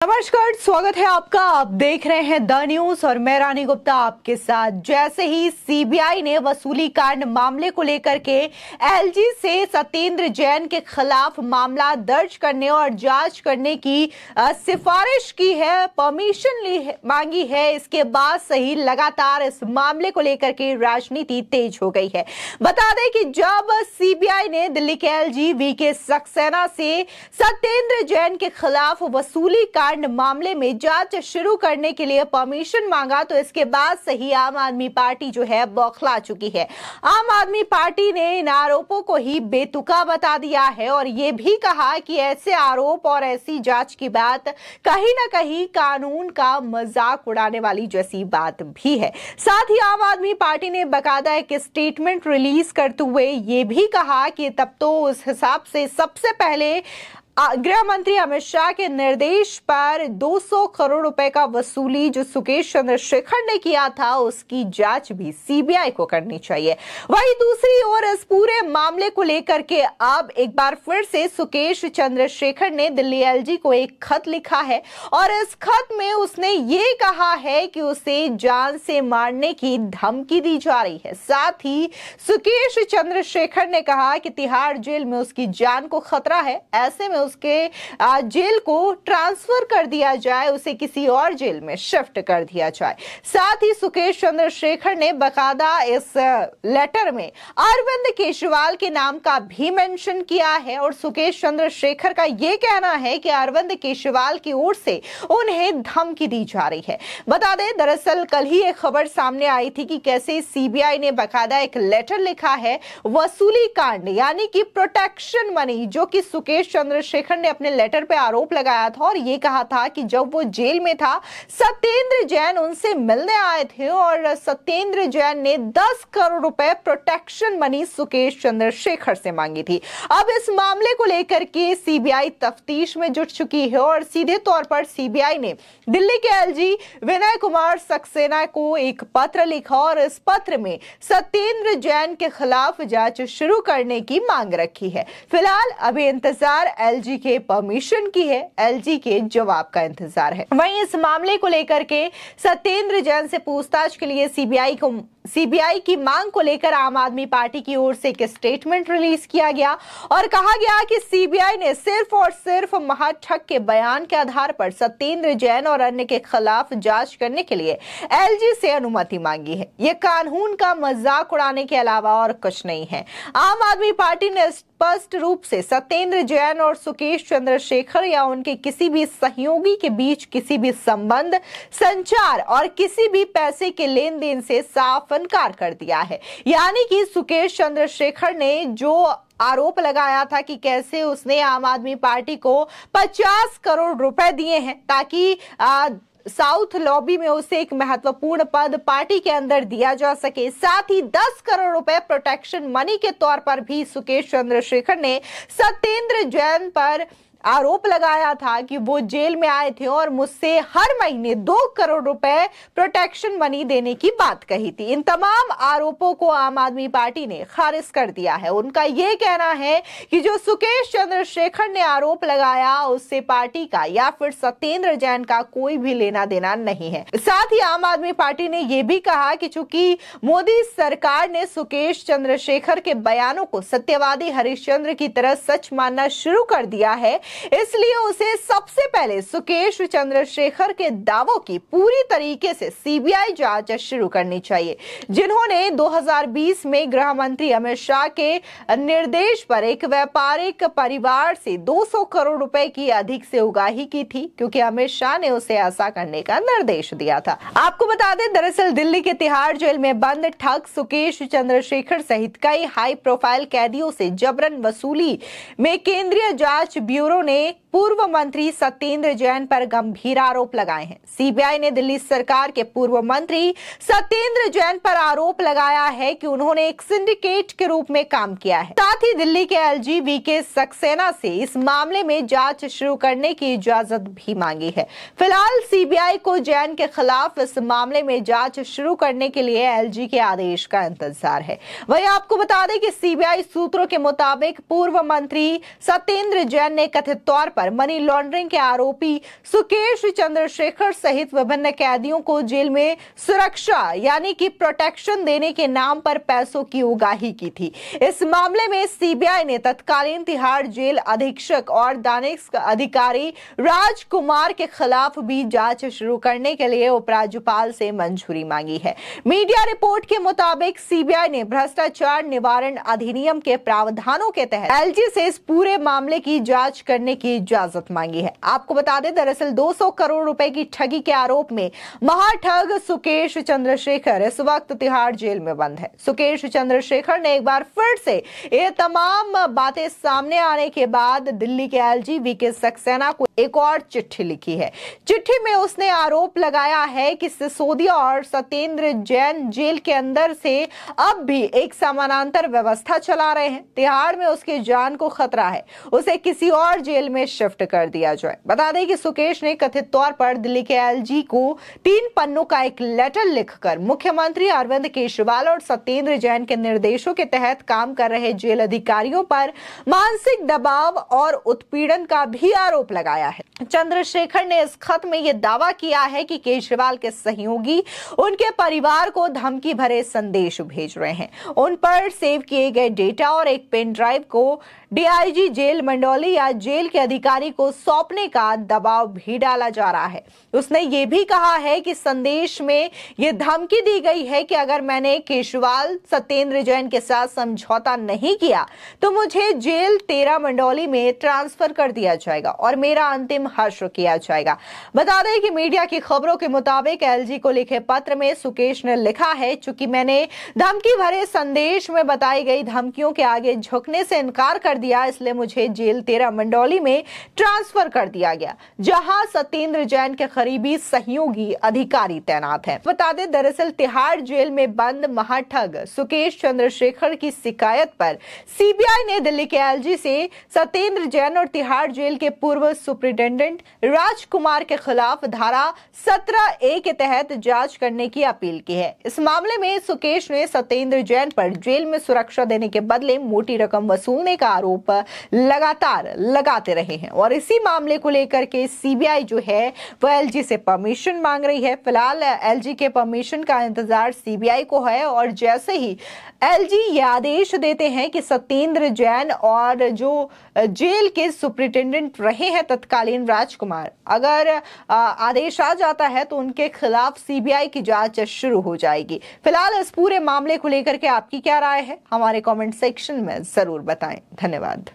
नमस्कार, स्वागत है आपका। आप देख रहे हैं द न्यूज और मैं रानी गुप्ता आपके साथ। जैसे ही सीबीआई ने वसूली कांड मामले को लेकर के एलजी से सत्येंद्र जैन के खिलाफ मामला दर्ज करने और जांच करने की सिफारिश की है, परमिशन मांगी है, इसके बाद से ही लगातार इस मामले को लेकर के राजनीति तेज हो गई है। बता दें कि जब सीबीआई ने दिल्ली के एलजी वीके सक्सेना से सत्येंद्र जैन के खिलाफ वसूली मामले में जांच शुरू करने के लिए परमिशन मांगा, तो इसके बाद से ही आम आदमी पार्टी जो है बौखला चुकी है। आम आदमी पार्टी ने इन आरोपों को ही बेतुका बता दिया है और ये भी कहा कि ऐसे आरोप और ऐसी जांच की बात कहीं ना कहीं कानून का मजाक उड़ाने वाली जैसी बात भी है। साथ ही आम आदमी पार्टी ने बाकायदा एक स्टेटमेंट रिलीज करते हुए ये भी कहा कि तब तो उस हिसाब से सबसे पहले गृह मंत्री अमित शाह के निर्देश पर 200 करोड़ रुपए का वसूली जो सुकेश चंद्रशेखर ने किया था, उसकी जांच भी सीबीआई को करनी चाहिए। वहीं दूसरी ओर इस पूरे मामले को लेकर के अब एक बार फिर से सुकेश चंद्रशेखर ने दिल्ली एलजी को एक खत लिखा है और इस खत में उसने ये कहा है कि उसे जान से मारने की धमकी दी जा रही है। साथ ही सुकेश चंद्रशेखर ने कहा कि तिहाड़ जेल में उसकी जान को खतरा है, ऐसे में उसके जेल को ट्रांसफर कर दिया जाए, उसे किसी और जेल में शिफ्ट कर दिया जाए। साथ ही सुकेश चंद्रशेखर ने बाकायदा इस लेटर में अरविंद केजरीवाल के नाम का भी मेंशन किया है और सुकेश चंद्रशेखर का यह कहना है कि अरविंद केजरीवाल की ओर से उन्हें धमकी दी जा रही है। बता दें, दरअसल कल ही एक खबर सामने आई थी कि कैसे सीबीआई ने बाकायदा एक लेटर लिखा है वसूली कांड यानी कि प्रोटेक्शन मनी, जो कि सुकेश चंद्रशेखर ने अपने लेटर पे आरोप लगाया था और ये कहा था कि जब वो जेल में था सत्येंद्र जैन उनसे मिलने आए थे और सत्येंद्र जैन ने 10 करोड़ रुपए प्रोटेक्शन मनी सुकेश चंद्रशेखर से मांगी थी। अब इस मामले को लेकर के सीबीआई तफ्तीश में जुट चुकी है और सीधे तौर पर सीबीआई ने दिल्ली के एलजी विनय कुमार सक्सेना को एक पत्र लिखा और इस पत्र में सत्येंद्र जैन के खिलाफ जांच शुरू करने की मांग रखी है। फिलहाल अभी इंतजार एलजी के परमिशन की है, एलजी के जवाब का इंतजार है। वहीं इस मामले को लेकर के सत्येंद्र जैन से पूछताछ के लिए सीबीआई की मांग को लेकर आम आदमी पार्टी की ओर से एक स्टेटमेंट रिलीज किया गया और कहा गया कि सीबीआई ने सिर्फ और सिर्फ महाठग के बयान के आधार पर सत्येंद्र जैन और अन्य के खिलाफ जांच करने के लिए एलजी से अनुमति मांगी है। यह कानून का मजाक उड़ाने के अलावा और कुछ नहीं है। आम आदमी पार्टी ने स्पष्ट रूप से सत्येंद्र जैन और सुकेश चंद्रशेखर या उनके किसी भी सहयोगी के बीच किसी भी संबंध, संचार और किसी भी पैसे के लेन देन से साफ इनकार कर दिया है। यानी कि सुकेश चंद्रशेखर ने जो आरोप लगाया था कि कैसे उसने आम आदमी पार्टी को 50 करोड़ रुपए दिए हैं ताकि साउथ लॉबी में उसे एक महत्वपूर्ण पद पार्टी के अंदर दिया जा सके, साथ ही 10 करोड़ रुपए प्रोटेक्शन मनी के तौर पर भी सुकेश चंद्रशेखर ने सत्येंद्र जैन पर आरोप लगाया था कि वो जेल में आए थे और मुझसे हर महीने 2 करोड़ रुपए प्रोटेक्शन मनी देने की बात कही थी। इन तमाम आरोपों को आम आदमी पार्टी ने खारिज कर दिया है। उनका यह कहना है कि जो सुकेश चंद्रशेखर ने आरोप लगाया उससे पार्टी का या फिर सत्येंद्र जैन का कोई भी लेना देना नहीं है। साथ ही आम आदमी पार्टी ने यह भी कहा कि चूंकि मोदी सरकार ने सुकेश चंद्रशेखर के बयानों को सत्यवादी हरिश्चंद्र की तरह सच मानना शुरू कर दिया है, इसलिए उसे सबसे पहले सुकेश चंद्रशेखर के दावों की पूरी तरीके से सीबीआई जांच शुरू करनी चाहिए, जिन्होंने 2020 में गृह मंत्री अमित शाह के निर्देश पर एक व्यापारिक परिवार से 200 करोड़ रुपए की अधिक से उगाही की थी, क्योंकि अमित शाह ने उसे ऐसा करने का निर्देश दिया था। आपको बता दें, दरअसल दिल्ली के तिहाड़ जेल में बंद ठग सुकेश चंद्रशेखर सहित कई हाई प्रोफाइल कैदियों से जबरन वसूली में केंद्रीय जांच ब्यूरो ने पूर्व मंत्री सत्येंद्र जैन पर गंभीर आरोप लगाए हैं। सीबीआई ने दिल्ली सरकार के पूर्व मंत्री सत्येंद्र जैन पर आरोप लगाया है कि उन्होंने एक सिंडिकेट के रूप में काम किया है। साथ ही दिल्ली के एलजी वीके सक्सेना से इस मामले में जांच शुरू करने की इजाजत भी मांगी है। फिलहाल सीबीआई को जैन के खिलाफ इस मामले में जांच शुरू करने के लिए एलजी के आदेश का इंतजार है। वहीं आपको बता दें कि सीबीआई सूत्रों के मुताबिक पूर्व मंत्री सत्येंद्र जैन ने कथित कथित तौर पर मनी लॉन्ड्रिंग के आरोपी सुकेश चंद्रशेखर सहित विभिन्न कैदियों को जेल में सुरक्षा यानी कि प्रोटेक्शन देने के नाम पर पैसों की उगाही की थी। इस मामले में सीबीआई ने तत्कालीन तिहाड़ जेल अधीक्षक और दानिश अधिकारी राजकुमार के खिलाफ भी जांच शुरू करने के लिए उपराज्यपाल से मंजूरी मांगी है। मीडिया रिपोर्ट के मुताबिक सीबीआई ने भ्रष्टाचार निवारण अधिनियम के प्रावधानों के तहत एलजी से इस पूरे मामले की जांच करने की इजाजत मांगी है। आपको बता दें, दरअसल 200 करोड़ रुपए की ठगी के आरोप में महाठग सुकेश चंद्रशेखर इस वक्त तिहाड़ जेल में बंद है। सुकेश चंद्रशेखर ने एक बार फिर से ये तमाम बातें सामने आने के बाद दिल्ली के एलजी वीके सक्सेना को एक और चिट्ठी लिखी है। चिट्ठी में उसने आरोप लगाया है कि सिसोदिया और सत्येंद्र जैन जेल के अंदर से अब भी एक समानांतर व्यवस्था चला रहे हैं। तिहाड़ में उसकी जान को खतरा है, उसे किसी और जेल में शिफ्ट कर दिया जाए। बता दें कि सुकेश ने कथित तौर पर दिल्ली के एलजी को 3 पन्नों का एक लेटर लिखकर मुख्यमंत्री अरविंद केजरीवाल और सत्येंद्र जैन के निर्देशों के तहत काम कर रहे जेल अधिकारियों पर मानसिक दबाव और उत्पीड़न का भी आरोप लगाया है। चंद्रशेखर ने इस खत में यह दावा किया है कि केजरीवाल के सहयोगी उनके परिवार को धमकी भरे संदेश भेज रहे हैं। उन पर सेव किए गए डेटा और एक पेन ड्राइव को डीआईजी जेल मंडौली या जेल के अधिकारी को सौंपने का दबाव भी डाला जा रहा है। उसने ये भी कहा है कि संदेश में यह धमकी दी गई है कि अगर मैंने केजरीवाल सत्येंद्र जैन के साथ समझौता नहीं किया तो मुझे जेल 13 मंडौली में ट्रांसफर कर दिया जाएगा और मेरा अंतिम हश्र किया जाएगा। बता दें कि मीडिया की खबरों के मुताबिक एलजी को लिखे पत्र में सुकेश ने लिखा है, चूंकि मैंने धमकी भरे संदेश में बताई गई धमकियों के आगे झुकने से इनकार कर दिया, इसलिए मुझे जेल 13 मंडौली में ट्रांसफर कर दिया गया, जहां सत्येंद्र जैन के करीबी सहयोगी अधिकारी तैनात हैं। बता दें, दरअसल तिहाड़ जेल में बंद महाठग सुकेश चंद्रशेखर की शिकायत पर सीबीआई ने दिल्ली के एलजी से सत्येंद्र जैन और तिहाड़ जेल के पूर्व सुप्रिंटेंडेंट राजकुमार के खिलाफ धारा 17A के तहत जांच करने की अपील की है। इस मामले में सुकेश ने सत्येंद्र जैन पर जेल में सुरक्षा देने के बदले मोटी रकम वसूलने का आरोप लगातार लगाते रहे हैं और इसी मामले को लेकर के सीबीआई जो है वह एलजी से परमिशन मांग रही है। फिलहाल एलजी के परमिशन का इंतजार सीबीआई को है और जैसे ही एलजी ये आदेश देते हैं कि सत्येंद्र जैन और जो जेल के सुप्रिंटेंडेंट रहे हैं तत्कालीन राजकुमार, अगर आदेश आ जाता है तो उनके खिलाफ सीबीआई की जांच शुरू हो जाएगी। फिलहाल इस पूरे मामले को लेकर के आपकी क्या राय है, हमारे कमेंट सेक्शन में जरूर बताएं। धन्यवाद।